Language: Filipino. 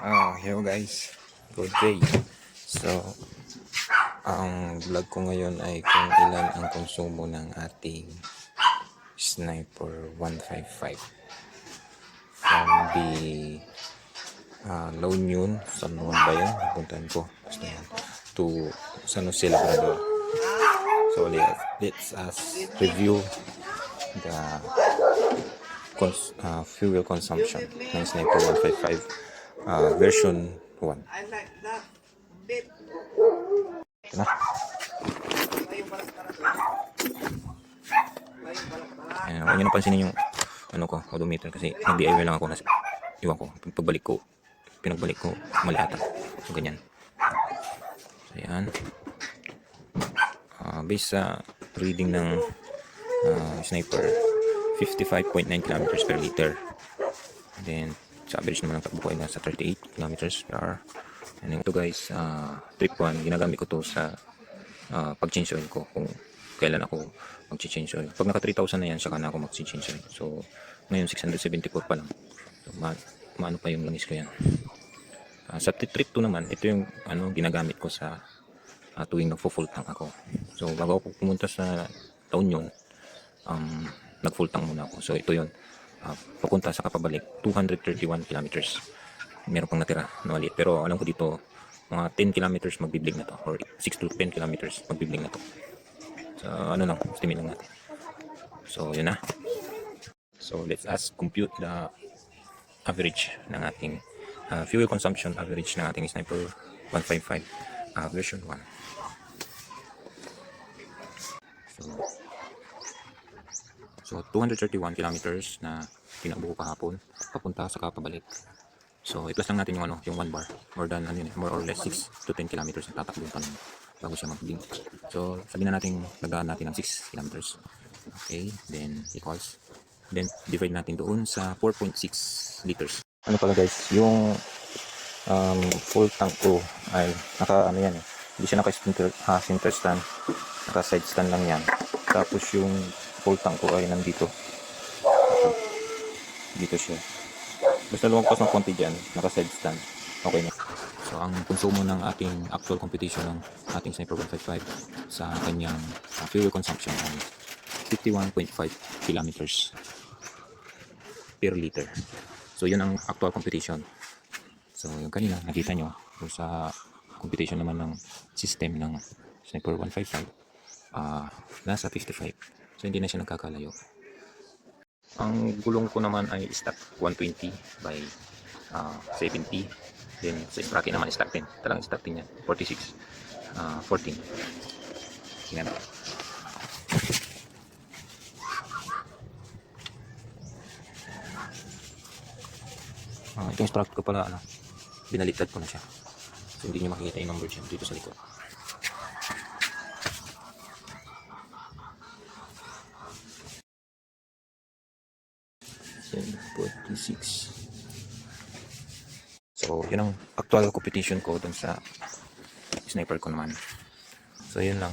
Hello guys, good day. So, ang vlog ko ngayon ay kung ilan ang konsumo ng ating Sniper 155 from the La Union, San Juan ba yan? Puntahan ko, basta yan, to San Jose Labrador. So, let's review the fuel consumption ng Sniper 155 version 1. I like that bit. Na. Huwag nyo napansinin yung odometer kasi nag-DIY lang ako na iwan ko, pinagbalik ko mali ata. So ganyan. So yan. Based sa reading ng Sniper, 55.9 kilometers per liter. And then sa average naman ng takbo ko ay nasa 38 kilometers per hour. And ito guys, trip 1, ginagamit ko to sa pag-change oil ko kung kailan ako mag-change oil. Pag naka 3,000 na yan, saka na ako mag-change oil. So ngayon 674 pa lang. So maano pa yung langis ko yan. Sa trip 2 naman, ito yung ginagamit ko sa tuwing nagfo-full tank ako. So bago ako pumunta sa La Union, nag-full tank muna ako. So ito yun. Papunta sa kapabalik 231 kilometers. Meron pang natira na maliit, pero alam ko dito mga 10 kilometers magbiblig na to, or 6 to 10 kilometers magbiblig na to. So lang, estimate lang natin. So yun na. So let's compute the average ng ating fuel consumption average ng ating Sniper 155 version 1. So 231 kilometers na tinabuko kahapon papunta sa kapabalik. So i-plus lang natin yung yung 1 bar, more than more or less 6 to 10 kilometers na tatakbo pa nun bago siya mag-blink. So sabihin na natin lagdaan natin ng 6 kilometers. Okay, then equals, then divide natin doon sa 4.6 liters. Ano pala guys, yung full tank ko ay naka yan hindi siya naka center stand, naka side stand lang yan. Tapos yung full tank ko ay nandito, dito siya. Basta lumagpas ng konti dyan, naka side stand, okay na. So ang konsumo ng ating actual competition ng ating Sniper 155 sa kanyang fuel consumption ay 51.5 kilometers per liter. So yun ang actual competition. So yung kanina nakita nyo sa competition naman ng system ng Sniper 155, nasa 55. So hindi na siya nagkakalayo. Ang gulong ko naman ay stock 120 by 70. Then sa sprocket naman stock 10. Talagang stock 10 yan. 46 14. Tingnan natin. Itong sprocket ko pala binaliktad ko na siya. So hindi nyo makikita yung number siya dito sa likod. 46. So yun ang actual competition ko dun sa Sniper ko naman. So yun lang.